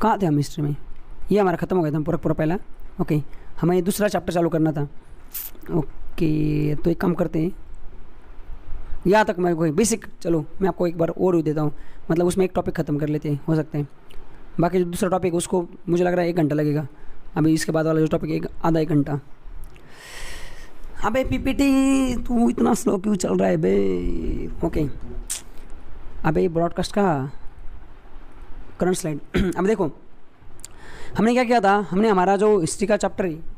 कहाँ थे हम हिस्ट्री में? ये हमारा ख़त्म हो गया था पूरा पूरा पहला। ओके, हमें दूसरा चैप्टर चालू करना था। ओके, तो एक काम करते हैं, यहाँ तक मैं कोई बेसिक, चलो मैं आपको एक बार और देता हूँ, मतलब उसमें एक टॉपिक ख़त्म कर लेते हैं, हो सकते हैं। बाकी जो दूसरा टॉपिक उसको मुझे लग रहा है 1 घंटा लगेगा, अभी इसके बाद वाला जो टॉपिक आधा 1 घंटा। अबे पीपीटी तू इतना स्लो क्यों चल रहा है बे? ओके, अबे ब्रॉडकास्ट का करंट स्लाइड। अब देखो हमने क्या किया था, हमने हमारा जो हिस्ट्री का चैप्टर है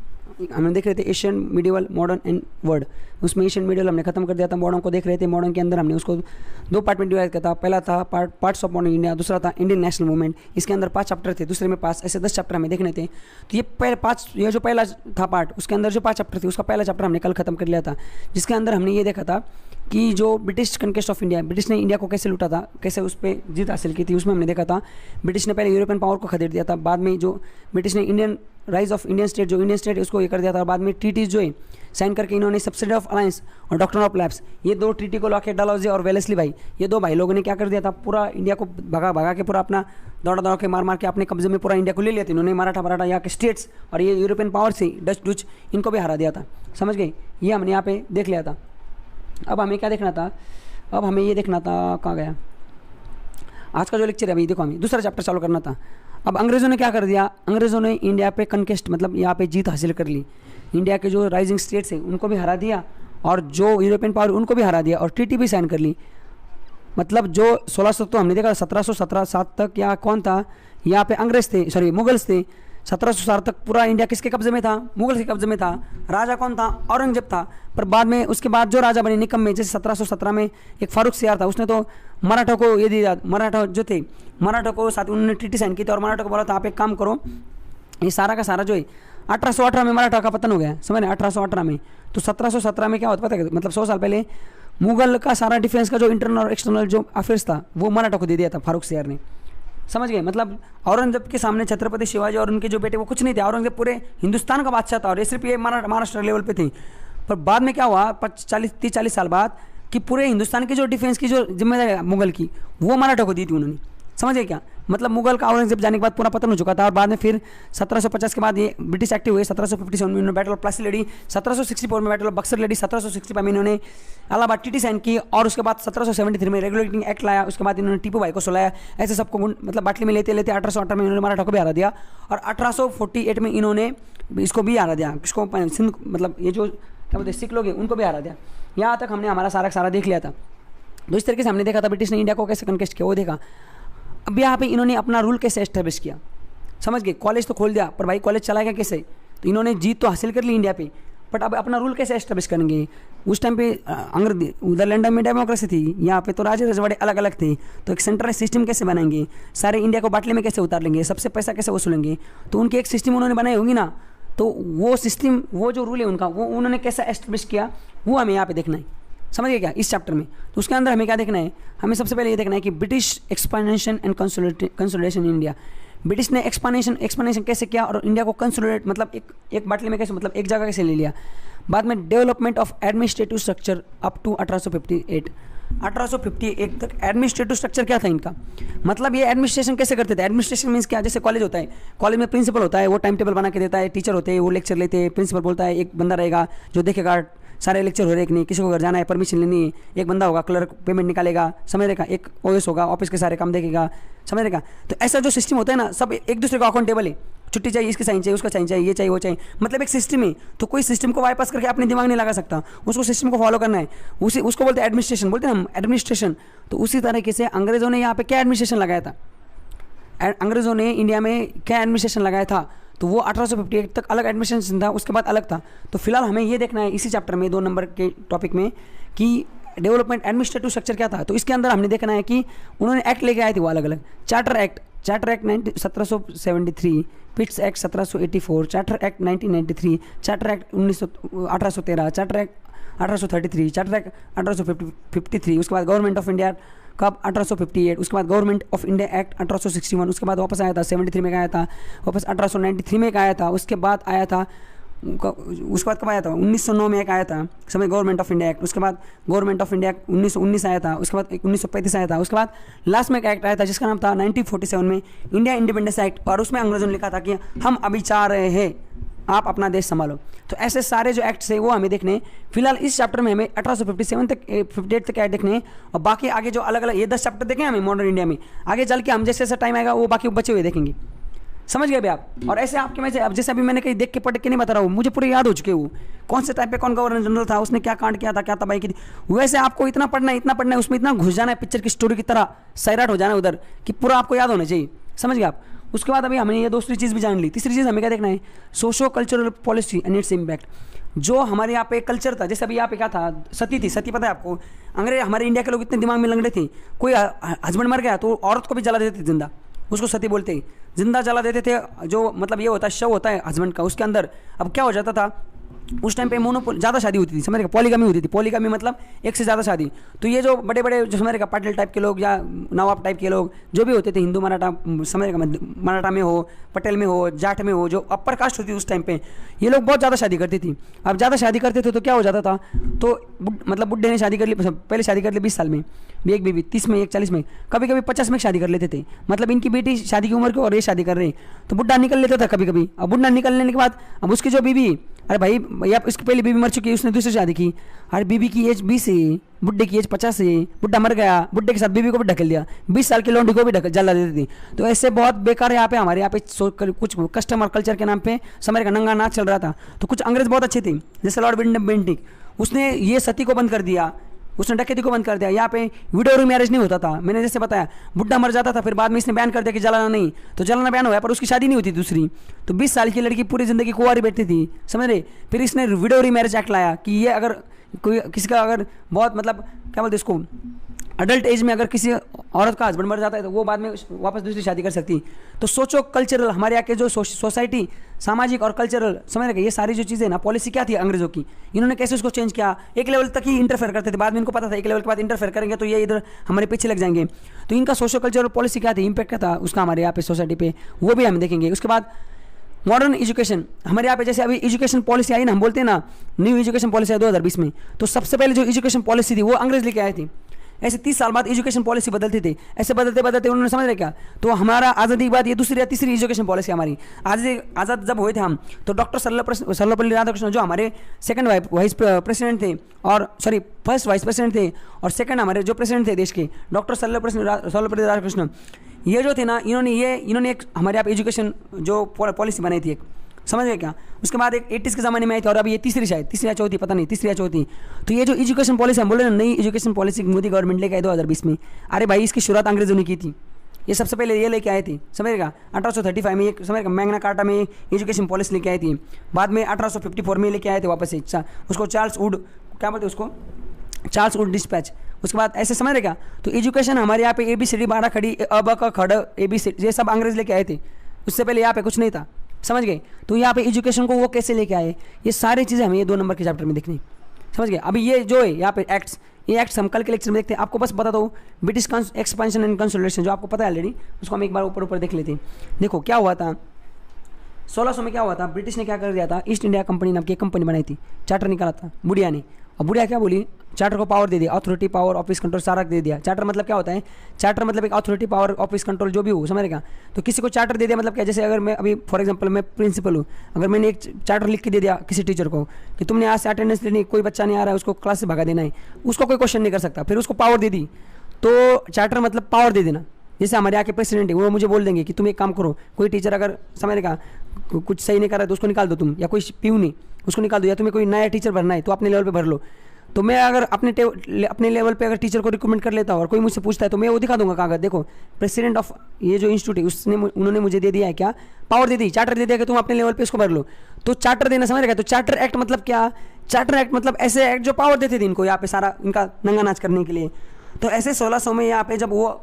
हमने देख रहे थे Asian, medieval, modern and world. उसमें एशियन मिडिवल हमने खत्म कर दिया था, मॉडर्न को देख रहे थे। मॉडर्न के अंदर हमने उसको 2 पार्ट में डिवाइड किया था। पहला था पार्ट्स ऑफ मॉडर्न इंडिया, दूसरा था इंडियन नेशनल मूवमेंट। इसके अंदर 5 चैप्टर थे, दूसरे में 5, ऐसे 10 चैप्टर हमें देखने थे। तो ये जो पहला था पार्ट, उसके अंदर जो 5 चैप्टर थे, उसका पहला चैप्टर हमने कल खत्म कर लिया था, जिसके अंदर हमने ये देखा था कि जो ब्रिटिश कनकेस्ट ऑफ इंडिया, ब्रिटिश ने इंडिया को कैसे लूटा था, कैसे उस पर जीत हासिल की थी। उसमें हमने देखा था ब्रिटिश ने पहले यूरोपियन पावर को खदेड़ दिया था, बाद में जो ब्रिटिश ने Indian rise of Indian state, जो इंडियन स्टेट उसको ये कर दिया था, और बाद में ट्रीटीज जो है साइन करके इन्होंने सब्सिडी ऑफ अलायंस और डॉक्ट्रिन ऑफ लैप्स, ये 2 ट्रीटी को लाके डालहौजी और वेलेस्ली भाई, ये 2 भाई लोगों ने क्या कर दिया था, पूरा इंडिया को भगा के पूरा अपना दौड़ा के मार के अपने कब्जे में पूरा इंडिया को ले लिया था। इन्होंने मराठा यहाँ के स्टेट्स और ये यूरोपियन पावर से डच इनको भी हरा दिया था, समझ गए? ये हमने यहाँ पे देख लिया था। अब हमें क्या देखना था, अब हमें ये देखना था, कहाँ गया आज का जो लेक्चर है, अभी देखो हमें दूसरा चैप्टर चालू करना था। अब अंग्रेज़ों ने क्या कर दिया, अंग्रेज़ों ने इंडिया पे कनकेस्ट, मतलब यहाँ पे जीत हासिल कर ली। इंडिया के जो राइजिंग स्टेट्स हैं उनको भी हरा दिया, और जो यूरोपियन पावर उनको भी हरा दिया, और ट्रीटी भी साइन कर ली। मतलब जो 1600 तो हमने देखा 1717 तक या कौन था यहाँ पे, अंग्रेज थे, सॉरी मुगल्स थे। 1707 तक पूरा इंडिया किसके कब्जे में था? मुगल के कब्जे में था। राजा कौन था? औरंगजेब था। पर बाद में उसके बाद जो राजा बने निकम में, जैसे 1717 में एक फारूक सियार था, उसने तो मराठा को ये दिया, मराठा जो थे मराठा को साथ उन्होंने ट्रीटी साइन की थी, और मराठा को बोला था आप एक काम करो, ये सारा का सारा जो है 1818 में मराठा का पतन हो गया, समझ रहे? 1818 में। तो 1717 में क्या होता पता है, मतलब 100 साल पहले मुगल का सारा डिफेंस का जो इंटरनल और एक्सटर्नल जो अफेयर्स था वो मराठा को दे दिया था फारूक सियार ने, समझ गए? मतलब औरंगजेब के सामने छत्रपति शिवाजी और उनके जो बेटे वो कुछ नहीं थे। औरंगजेब पूरे हिंदुस्तान का बादशाह था, और ये सिर्फ ये महाराष्ट्र लेवल पे थे। पर बाद में क्या हुआ 30-40 साल बाद, कि पूरे हिंदुस्तान की जो डिफेंस की जो जिम्मेदारी है मुगल की, वो मराठा को दी थी उन्होंने, समझ गए क्या? मतलब मुगल का औरंगजेब जाने के बाद पूरा पतन हो चुका था, और बाद में फिर 1750 के बाद ये ब्रिटिश एक्टिव हुए। 1757 में उन्होंने बैटल ऑफ प्लासी लड़ी, 1764 में बैटल ऑफ बक्सर लड़ी, 1765 में इन्होंने इलाहाबाद टीटी साइन की, और उसके बाद 1773 में रेगुलेटिंग एक्ट लाया। उसके बाद इन्होंने टीपू भाई को सुलाया, ऐसे सबको मतलब बाटली में लेते 1818 में इन्होंने मराठा को भी हरा दिया, और 1848 में इन्होंने इसको भी हरा दिया, किसको? सिंध, मतलब ये जो क्या बोलते हैं सिख लोग हैं उनको भी हरा दिया। यहाँ तक हमने हमारा सारा देख लिया था। तो इस तरीके से हमने देखा था ब्रिटिश ने इंडिया को कैसे कन्केस्ट किया, वो देखा। अब यहाँ पे इन्होंने अपना रूल कैसे एस्टेब्लिश किया, समझ गए? कॉलेज तो खोल दिया, पर भाई कॉलेज चलाएगा कैसे? तो इन्होंने जीत तो हासिल कर ली इंडिया पे, बट अब अपना रूल कैसे एस्टेब्लिश करेंगे? उस टाइम पे उधर लंदन में डेमोक्रेसी थी, यहाँ पे तो राजे रजवाड़े अलग अलग थे। तो एक सेंट्रल सिस्टम कैसे बनाएंगे, सारे इंडिया को बाटले में कैसे उतार लेंगे, सबसे पैसा कैसे वसूलेंगे? तो उनकी एक सिस्टम उन्होंने बनाई होगी ना, तो वो सिस्टम, वो जो रूल है उनका, वो उन्होंने कैसे एस्टेब्लिश किया, वो हमें यहाँ पे देखना है, समझ गए क्या? इस चैप्टर में। तो उसके अंदर हमें क्या देखना है, हमें सबसे पहले ये देखना है कि British expansion and consolidation in India. British ने एक्सपांशन कैसे किया, और इंडिया को कंसोलिडेट, मतलब एक बाटले में कैसे, मतलब एक जगह कैसे ले लिया। बाद में development of administrative structure up to 1858 तक एडमिनिस्ट्रेटिव स्ट्रक्चर क्या था इनका, मतलब ये एडमिनिस्ट्रेशन कैसे करते थे। एडमिनिस्ट्रेशन मीन्स क्या, जैसे कॉलेज होता है, कॉलेज में प्रिंसिपल होता है, वो टाइम टेबल बना के देता है, टीचर होते हैं वो लेक्चर लेते हैं, प्रिंसिपल बोलता है एक बंदा रहेगा जो देखेगा सारे लेक्चर हो रहे हैं कि नहीं, किसी को घर जाना है परमिशन लेनी है, एक बंदा होगा क्लर्क पेमेंट निकालेगा, समझ रहेगा, एक ओएस होगा ऑफिस के सारे काम देखेगा, समझ रहेगा। तो ऐसा जो सिस्टम होता है ना, सब एक दूसरे का अकाउंटेबल है, छुट्टी चाहिए इसकी साइन चाहिए, उसका साइन चाहिए, ये चाहिए वो चाहिए, मतलब एक सिस्टम है। तो कोई सिस्टम को बाईपास करके अपने दिमाग नहीं लगा सकता, उसको सिस्टम को फॉलो करना है, उसको बोलते हैं एडमिनिस्ट्रेशन, बोलते हैं हम एडमिनिस्ट्रेशन। तो उसी तरीके से अंग्रेजों ने यहाँ पे क्या एडमिनिस्ट्रेशन लगाया था, अंग्रेजों ने इंडिया में क्या एडमिनिस्ट्रेशन लगाया था, तो वो 1858 तक अलग एडमिनिस्ट्रेशन था, उसके बाद अलग था। तो फिलहाल हमें ये देखना है इसी चैप्टर में 2 नंबर के टॉपिक में कि डेवलपमेंट एडमिनिस्ट्रेटिव स्ट्रक्चर क्या था। तो इसके अंदर हमने देखना है कि उन्होंने एक्ट लेके आए थे वो अलग अलग, charter act 1773, Pitts act 1784, charter act 1993, charter act 1813, charter act 1833, charter act 1853, उसके बाद गवर्नमेंट ऑफ इंडिया कब 1858, उसके बाद गवर्नमेंट ऑफ इंडिया एक्ट 1861, उसके बाद वापस आया था 73 में आया था, वापस 1893 में आया था, उसके बाद आया था उसके बाद कब आया था, 1909 में एक आया था समय गवर्नमेंट ऑफ इंडिया एक्ट, उसके बाद गवर्नमेंट ऑफ इंडिया एक्ट 1919 आया था, उसके बाद 1935 आया था, उसके बाद लास्ट में एक एक्ट आया था जिसका नाम था 1947 में इंडिया इंडिपेंडेंस एक्ट, और उसमें अंग्रेजों ने लिखा था कि हम अभी चाह रहे हैं आप अपना देश संभालो। तो ऐसे सारे जो एक्ट्स है वो हमें देखने, फिलहाल इस चैप्टर में हमें 1857 तक 58 तक एक्ट देखने, और बाकी आगे जो अलग अलग ये 10 चैप्टर देखें हमें मॉडर्न इंडिया में, आगे चल के हम जैसे जैसा टाइम आएगा वो बाकी बचे हुए देखेंगे। समझ गए भाई आप। और ऐसे आपके में अब जैसे अभी मैंने कहीं देख के पढ़ के नहीं बता रहा हूँ, मुझे पूरे याद हो चुके वो कौन से टाइम पे कौन गवर्नर जनरल था, उसने क्या कांड किया था, क्या तबाही की थी, वैसे आपको इतना पढ़ना है उसमें इतना घुस जाना है पिक्चर की स्टोरी की तरह, सैराट हो जाना है उधर कि पूरा आपको याद होना चाहिए। समझ गए आप। उसके बाद अभी हमने ये दूसरी चीज़ भी जान ली। तीसरी चीज़ हमें क्या देखना है, socio cultural policy and its impact. जो हमारे यहाँ पे कल्चर था, जैसे अभी यहाँ पे क्या था, सती थी। सती पता है आपको, अंग्रेज हमारे इंडिया के लोग इतने दिमाग में लंगड़े थे, कोई हस्बैंड मर गया तो औरत को भी जला देते थे जिंदा, उसको सती बोलते हैं, जिंदा जला देते थे। जो मतलब ये होता है शव होता है हस्बैंड का, उसके अंदर अब क्या हो जाता था उस टाइम पे मोनोपोल ज़्यादा शादी होती थी, समझ रहे, पॉलीगामी होती थी। पॉलीगामी मतलब एक से ज़्यादा शादी। तो ये जो बड़े बड़े जो समझ का पाटिल टाइप के लोग या नवाब टाइप के लोग जो भी होते थे, हिंदू मराठा, समझ का मराठा में हो, पटेल में हो, जाट में हो, जो अपर कास्ट होती थी उस टाइम पे, ये लोग बहुत ज़्यादा शादी करती थी। अब ज़्यादा शादी करते थे तो क्या हो जाता था, तो मतलब बुढ़े ने शादी कर ली, पहले शादी कर ली 20 साल में, एक बीवी, 30 में, एक 40 में, कभी कभी 50 में शादी कर लेते थे। मतलब इनकी बेटी शादी की उम्र की और ये शादी कर रहे हैं, तो बुढ़ा निकल लेता था कभी कभी। अब बुढ़ा निकलने के बाद अब उसकी जो बीवी, अरे भाई भैया इसकी पहली बीवी मर चुकी है, उसने दूसरी शादी की, अरे बीवी की एज 20 है, बुढ़े की एज 50 है, बुढ़ा मर गया, बुढ़े के साथ बीवी को भी ढकेल दिया, 20 साल की लौंडी को भी जला देती थी। तो ऐसे बहुत बेकार यहाँ पे हमारे यहाँ पे कुछ कस्टमर कल्चर के नाम पे समय का नंगा नाच चल रहा था। तो कुछ अंग्रेज बहुत अच्छे थे, जैसे लॉर्ड विलियम बेंटिक, उसने ये सती को बंद कर दिया, उसने डकैती को बंद कर दिया। यहाँ पे विडो मैरिज नहीं होता था, मैंने जैसे बताया, बुढ़ा मर जाता था, फिर बाद में इसने बैन कर दिया कि जलाना नहीं, तो जलाना बैन हुआ, पर उसकी शादी नहीं होती दूसरी। तो 20 साल की लड़की पूरी जिंदगी कुंवारी बैठती थी, समझ रहे। फिर इसने विडो मैरिज एक्ट लाया कि ये अगर कोई किसी का अगर बहुत मतलब क्या बोलते इसको, अडल्ट एज में अगर किसी औरत का हस्बैंड मर जाता है तो वो बाद में वापस दूसरी शादी कर सकती। तो सोचो कल्चरल हमारे यहाँ के जो सोसाइटी, सामाजिक और कल्चरल, समझ रहे, ये सारी जो चीज़ें ना, पॉलिसी क्या थी अंग्रेजों की, इन्होंने कैसे उसको चेंज किया। एक लेवल तक ही इंटरफेयर करते थे, बाद में इनको पता था एक लेवल के बाद इंटरफेयर करेंगे तो ये इधर हमारे पीछे लग जाएंगे। तो इनका सोशो कल्चरल पॉलिसी क्या थी, इंपैक्ट क्या था उसका हमारे यहाँ पे सोसाइटी पे, वो भी हम देखेंगे। उसके बाद मॉडर्न एजुकेशन, हमारे यहाँ पे जैसे अभी एजुकेशन पॉलिसी आई ना, हम बोलते हैं ना न्यू एजुकेशन पॉलिसी आई 2020 में, तो सबसे पहले जो एजुकेशन पॉलिसी थी वो अंग्रेज लेके आए थे। ऐसे 30 साल बाद एजुकेशन पॉलिसी बदलती थी, ऐसे बदलते बदलते उन्होंने समझ रहे क्या, तो हमारा आज़ादी के बाद ये दूसरी या तीसरी एजुकेशन पॉलिसी हमारी। आज़ाद जब हुए थे हम, तो डॉक्टर सर्वपल्ली राधाकृष्णन जो हमारे सेकंड वाइस प्रेसिडेंट थे, और सॉरी फर्स्ट वाइस प्रेसिडेंट थे, और सेकंड हमारे जो प्रेसिडेंट थे देश के, डॉक्टर सर्वपल्ली राधाकृष्णन, ये जो थे ना, इन्होंने एक हमारे यहाँ पे एजुकेशन जो पॉलिसी बनाई थी एक, समझ गए क्या। उसके बाद एक 80s के ज़माने में आई थी, और अभी ये तीसरी या चौथी, पता नहीं, तीसरी या चौथी। तो ये जो एजुकेशन पॉलिसी हम बोल रहे हैं, नई एजुकेशन पॉलिसी मोदी गवर्नमेंट लेके आई 2020 में, अरे भाई इसकी शुरुआत अंग्रेजों ने की थी। ये सबसे पहले ये लेके आए थे, समझेगा 1835 में, एक समझेगा मैग्ना कार्टा में एजुकेशन पॉलिसी लेके आई थी। बाद में 1854 में लेके आए थे वापस से, उसको चार्ल्स वुड, क्या बोलते उसको, चार्ल्स वुड डिस्पैच। उसके बाद ऐसे समझ रहे क्या। तो एजुकेशन हमारे यहाँ पे ABCD 12 खड़ी, अब क खड़, ABC, ये सब अंग्रेज लेके आए थे, उससे पहले यहाँ पे कुछ नहीं था, समझ गए। तो यहाँ पे एजुकेशन को वो कैसे लेके आए, ये सारी चीज़ें हमें ये 2 नंबर के चैप्टर में देखनी, समझ गए। अभी ये जो है यहाँ पे एक्ट्स, ये एक्ट्स हम कल के लेक्चर में देखते हैं। आपको बस बता दो ब्रिटिश एक्सपेंशन एंड कंसोलिडेशन, जो आपको पता है ऑलरेडी, उसको हम एक बार ऊपर देख लेते हैं। देखो क्या हुआ था 1600 में, क्या हुआ था, ब्रिटिश ने क्या कर दिया था, ईस्ट इंडिया कंपनी नाम की एक कंपनी बनाई थी, चार्टर निकाला था बुढ़िया ने। और बुढ़िया क्या बोली, चार्टर को पावर दे दिया, अथॉरिटी, पावर, ऑफिस कंट्रोल सारा दे दिया। चार्टर मतलब क्या होता है, चार्टर मतलब एक अथॉरिटी, पावर, ऑफिस कंट्रोल जो भी हो, समझ रहेगा। तो किसी को चार्टर दे दिया मतलब क्या, जैसे अगर मैं अभी फॉर एग्जांपल मैं प्रिंसिपल हूँ, अगर मैंने एक चार्टर लिख के दे दिया किसी टीचर को कि तुमने आज से अटेंडेंस लेनी, कोई बच्चा नहीं आ रहा है उसको क्लास से भगा देना है, उसको कोई क्वेश्चन नहीं कर सकता, फिर उसको पावर दे दी। तो चार्टर मतलब पावर दे देना। जैसे हमारे यहाँ के प्रेसिडेंट है, वो मुझे बोल देंगे कि तुम एक काम करो, कोई टीचर अगर समझ का कुछ सही नहीं कर रहा है तो उसको निकाल दो तुम, या कोई प्यू नहीं उसको निकाल दो, या तुम्हें कोई नया टीचर भरना है तो अपने लेवल पे भर लो। तो मैं अगर अपने लेवल पे अगर टीचर को रिकमेंड कर लेता हूँ और कोई मुझसे पूछता है तो मैं वो दिखा दूंगा कागज, देखो प्रेसिडेंट ऑफ ये जो इंस्टीट्यूट है उन्होंने मुझे दे दिया है, क्या पावर दे दी, चार्टर दे दिया कि तुम अपने लेवल पे इसको भर लो। तो चार्टर देना समझ रहे। तो चार्टर एक्ट मतलब क्या, चार्टर एक्ट मतलब ऐसे एक्ट जो पावर देते थे इनको यहाँ पे सारा इनका नंगा नाच करने के लिए। तो ऐसे 1600 में यहाँ पे जब वो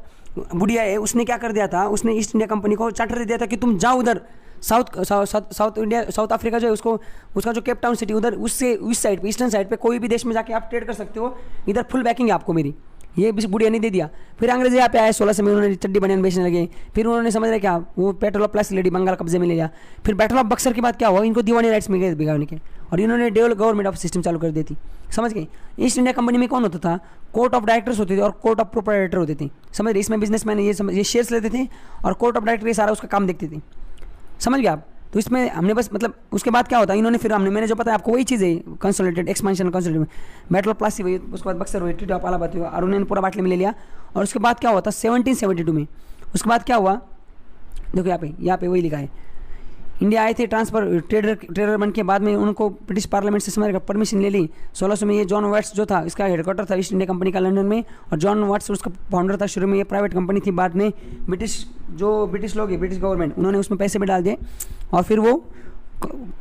बुढ़िया है उसने क्या कर दिया था, उसने ईस्ट इंडिया कंपनी को चार्टर दे दिया था कि तुम जाओ उधर साउथ अफ्रीका जो है उसको, उसका जो केप टाउन सिटी उधर उससे उस साइड पे, ईस्टर्न साइड पे कोई भी देश में जाके आप ट्रेड कर सकते हो, इधर फुल बैकिंग है आपको मेरी, ये भी बुढ़िया नहीं दे दिया। फिर अंग्रेज यहाँ पे आए 1600 में, उन्होंने चड्डी बनियान बेचने लगे। फिर उन्होंने समझ रहे क्या, वो battle of Plassey Bengal कब्जे में ले लिया। फिर बैटल ऑफ बक्सर के बाद क्या हुआ, इनको दीवानी राइट्स मिल गए बिगाड़ने के, और इन्होंने डेवलप गवर्नमेंट ऑफ सिस्टम चालू कर दी थी। समझ गए। ईस्ट इंडिया कंपनी में कौन होता था, कोर्ट ऑफ डायरेक्टर्स होते थे और कोर्ट ऑफ प्रोप्राइटर होते थे। समझ रहे, इसमें बिजनेसमैन ये शेयर्स लेते थे और कोर्ट ऑफ डायरेक्टर ये सारा उसका काम देखते थे। समझ गए आप। तो इसमें हमने बस मतलब उसके बाद क्या होता है, इन्होंने फिर मैंने जो पता है आपको वही चीज़ है, consolidated expansion consolidated battle of Plassey हुई, उसके बाद बक्सर हुई, ट्रीटी ऑफ इलाहाबाद हुआ और उन्होंने पूरा बाटले में ले लिया। और उसके बाद क्या हुआ था 1772 में, उसके बाद क्या हुआ देखो यहाँ पे वही लिखा है, इंडिया आए थे ट्रांसफर ट्रेडर बन के, बाद में उनको ब्रिटिश पार्लियामेंट से समझ परमिशन ले ली 1600 में। ये जॉन वाट्स जो था इसका हेडक्वार्टर था ईस्ट इंडिया कंपनी का लंदन में, और जॉन वाट्स उसका फाउंडर था। शुरू में ये प्राइवेट कंपनी थी, बाद में ब्रिटिश लोग है, ब्रिटिश गवर्नमेंट, उन्होंने उसमें पैसे भी डाल दिए और फिर वो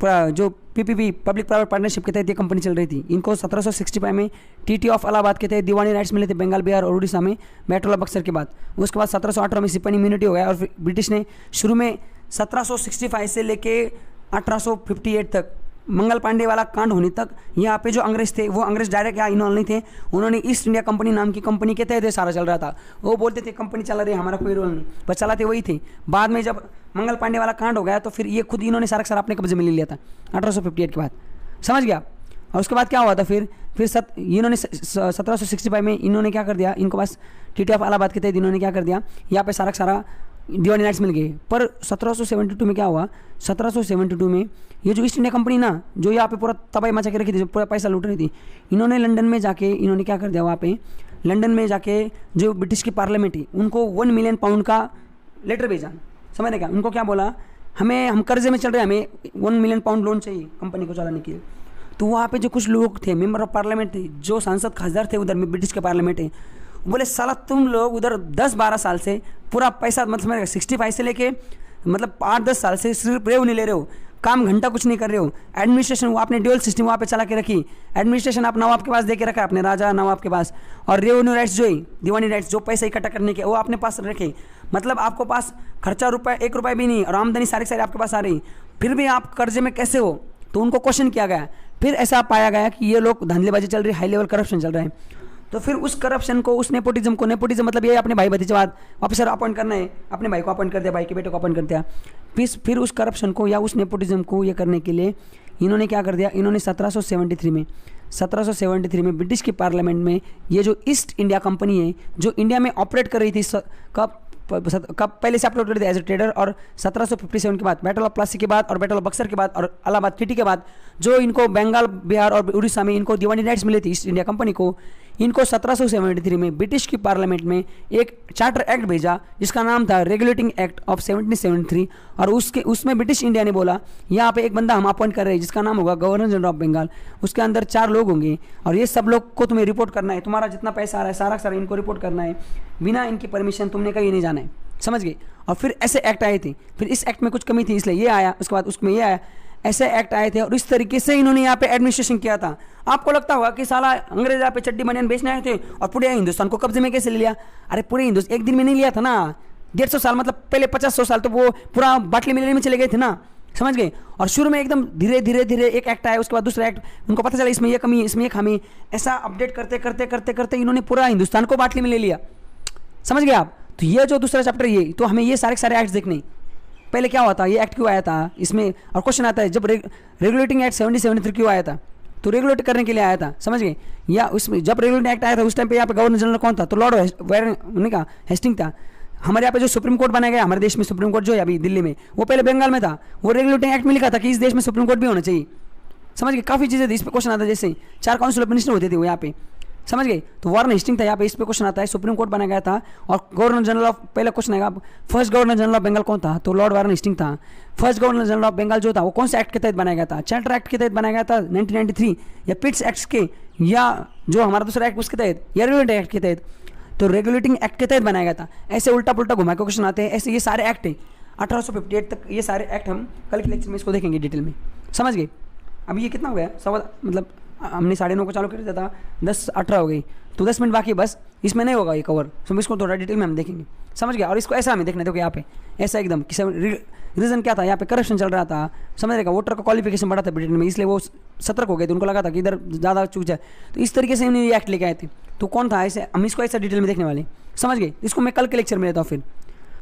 जो पीपीपी पब्लिक प्राइवेट पार्टनरशिप के तहत ये कंपनी चल रही थी। इनको 1765 में टीटी ऑफ इलाहाबाद के तहत दीवानी राइट्स मिले थे बंगाल, बिहार और उड़ीसा में बैटल ऑफ बक्सर के बाद। उसके बाद 1718 में सिपन इम्यूनिटी हो गया, और फिर ब्रिटिश ने शुरू में 1765 से लेके 1858 तक मंगल पांडे वाला कांड होने तक यहाँ पे जो अंग्रेज थे, वो अंग्रेज डायरेक्ट यहाँ इन्वॉल्व नहीं थे, उन्होंने ईस्ट इंडिया कंपनी नाम की कंपनी के तहत सारा चल रहा था। वो बोलते थे कंपनी चला रही है, हमारा कोई रोल नहीं, पर चलाते वही थे। बाद में जब मंगल पांडे वाला कांड हो गया तो फिर ये खुद इन्होंने सारा अपने कब्जे में ले लिया था 1858 के बाद। समझ गया। और उसके बाद क्या हुआ था, फिर इन्होंने 1765 में इन्होंने क्या कर दिया, इनको पास टीटी ऑफ इलाहाबाद के तहत इन्होंने क्या कर दिया, यहाँ पे सारा दीवानी राइट्स मिल गए। पर 1772 में क्या हुआ, 1772 में ये जो ईस्ट इंडिया कंपनी ना, जो यहाँ पे पूरा तबाही मचा के रखी थी, जो पूरा पैसा लूट रही थी, इन्होंने लंदन में जाके इन्होंने क्या कर दिया, वहाँ पे लंदन में जाके जो ब्रिटिश की पार्लियामेंट है उनको 1 मिलियन पाउंड का लेटर भेजा। समझने क्या, उनको क्या बोला, हम कर्जे में चल रहे हैं, हमें 1 मिलियन पाउंड लोन चाहिए कंपनी को चलाने के लिए। तो वहाँ पे जो कुछ लोग थे, मेंबर ऑफ पार्लियामेंट थे, जो सांसद खासदार थे उधर में ब्रिटिश के पार्लियामेंट है, बोले साला तुम लोग उधर 10-12 साल से पूरा पैसा मतलब 65 से लेके मतलब 8-10 साल से सिर्फ रेवेन्यू ले रहे हो, काम घंटा कुछ नहीं कर रहे हो। एडमिनिस्ट्रेशन वो आपने ड्यूअल सिस्टम वहाँ पे चला के रखी, एडमिनिस्ट्रेशन आप नवाब के पास दे के रखा है, अपने राजा नवाब के पास, और रेवेन्यू राइट्स जो है दीवानी राइट्स जो पैसा इकट्ठा करने के वो अपने पास रखे। मतलब आपको पास खर्चा 1 रुपये भी नहीं और आमदनी सारी आपके पास आ रही, फिर भी आप कर्जे में कैसे हो। तो उनको क्वेश्चन किया गया, फिर ऐसा पाया गया कि ये लोग धांधलीबाजी चल रही, हाई लेवल करप्शन चल रहा है। तो फिर उस करप्शन को, उस नेपोटिज्म को, नेपोटिज्म मतलब ये अपने भाई भतीजावाद ऑफिसर अपॉइंट करना है, अपने भाई को अपॉइंट कर दिया, भाई के बेटे को अपॉइंट कर दिया। फिर उस करप्शन को या उस नेपोटिज्म को ये करने के लिए इन्होंने क्या कर दिया, इन्होंने 1773 में ब्रिटिश की पार्लियामेंट में ये जो ईस्ट इंडिया कंपनी है जो इंडिया में ऑपरेट कर रही थी कब पहले से अपलोड कर दिया एज ए ट्रेडर, और 1757 के बाद बैटल ऑफ प्लासी के बाद और बैटल ऑफ बक्सर के बाद और इलाहाबाद ट्रीटी के बाद जो इनको बंगाल, बिहार और उड़ीसा में इनको दीवानी राइट्स मिले थे ईस्ट इंडिया कंपनी को, इनको 1773 में ब्रिटिश की पार्लियामेंट में एक चार्टर एक्ट भेजा जिसका नाम था रेगुलेटिंग एक्ट ऑफ 1773। और उसमें ब्रिटिश इंडिया ने बोला यहाँ पे एक बंदा हम अपॉइंट कर रहे हैं जिसका नाम होगा गवर्नर जनरल ऑफ बंगाल, उसके अंदर 4 लोग होंगे और ये सब लोग को तुम्हें रिपोर्ट करना है, तुम्हारा जितना पैसा आ रहा है सारा इनको रिपोर्ट करना है, बिना इनकी परमिशन तुमने कहीं नहीं जाना है। समझ गए। और फिर ऐसे एक्ट आए थे, फिर इस एक्ट में कुछ कमी थी इसलिए ये आया, उसके बाद उसमें ये आया, ऐसे एक्ट आए थे और इस तरीके से इन्होंने यहाँ पे एडमिनिस्ट्रेशन किया था। आपको लगता होगा कि साला अंग्रेज यहाँ पे चड्डी बनियान बेचने आए थे और पूरे हिंदुस्तान को कब्जे में कैसे ले लिया। अरे पूरे हिंदुस्तान एक दिन में नहीं लिया था ना, 150 साल, मतलब पहले 50-100 साल तो वो पूरा बाटले मिलने में चले गए थे ना। समझ गए। और शुरू में एकदम धीरे धीरे एक एक्ट आया, उसके बाद दूसरा एक्ट, उनको पता चला इसमें ये कमी है, इसमें ये खामी, ऐसा अपडेट करते इन्होंने पूरा हिंदुस्तान को बाटले में ले लिया। समझ गए आप। तो ये जो दूसरा चैप्टर, ये तो हमें ये सारे एक्ट्स देखने, पहले क्या हुआ था, ये एक्ट क्यों आया था इसमें, और क्वेश्चन आता है जब रेगुलेटिंग एक्ट 1773 क्यों आया था, तो रेगुलेट करने के लिए आया था। समझ गए। या उसमें जब रेगुलेटिंग एक्ट आया था उस टाइम पे यहाँ पे गवर्नर जनरल कौन था, तो लॉर्ड वायरन का हेस्टिंग था। हमारे यहाँ पे जो सुप्रीम कोर्ट बनाया गया, हमारे देश में सुप्रीम कोर्ट जो है अभी दिल्ली में, वो पहले बंगाल में था। वो रेगुलेटिंग एक्ट में लिखा था कि इस देश में सुप्रीम कोर्ट भी होना चाहिए। समझ गए। काफ़ी चीज़ें थी इस पर क्वेश्चन आता है, जैसे 4 काउंसिल ऑफ मिनिस्टर होते थे वो यहाँ पे। समझ गए। तो वार्न हेस्टिंग था यहाँ पे, इस पे क्वेश्चन आता है। सुप्रीम कोर्ट बनाया गया था और गवर्नर जनरल ऑफ, पहला क्वेश्चन आएगा, first governor general of Bengal कौन था, तो लॉर्ड वार्न हेस्टिंग था। First governor general of Bengal जो था वो कौन से एक्ट के तहत बनाया गया था, चार्टर एक्ट के तहत बनाया गया था 1993, या पिट्स एक्ट के, या जो हमारा दूसरा एक्ट उसके तहत, या रेगुलेटिंग एक्ट के तहत, तो रेगुलेटिंग एक्ट के तहत बनाया गया था। ऐसे उल्टा पुल्टा घुमा के क्वेश्चन आते हैं। ऐसे ये सारे एक्ट है 1858 तक, ये सारे एक्ट हम कल के लेक्चर में इसको देखेंगे डिटेल में। समझ गए। अभी ये कितना हो गया, मतलब हमने 9:30 को चालू कर दिया था, 10:18 हो गई, तो 10 मिनट बाकी है बस, इसमें नहीं होगा ये कवर, तो इसको थोड़ा डिटेल में हम देखेंगे, समझ गया। और इसको ऐसा हमें देखने दो कि यहाँ पे ऐसा एकदम कि रीज़न क्या था, यहाँ पे करप्शन चल रहा था, समझ रहेगा, वोटर का क्वालिफिकेशन बढ़ा था ब्रिटेन में, इसलिए वो सतर्क हो गए थे, उनको लगा था कि इधर ज़्यादा चूक जाए, तो इस तरीके से उन्हें ये एक्ट लेके आए थे। तो कौन था ऐसे, हम इसको ऐसा डिटेल में देखने वाले, समझ गए। इसको मैं कल के लेक्चर में लेता हूँ फिर।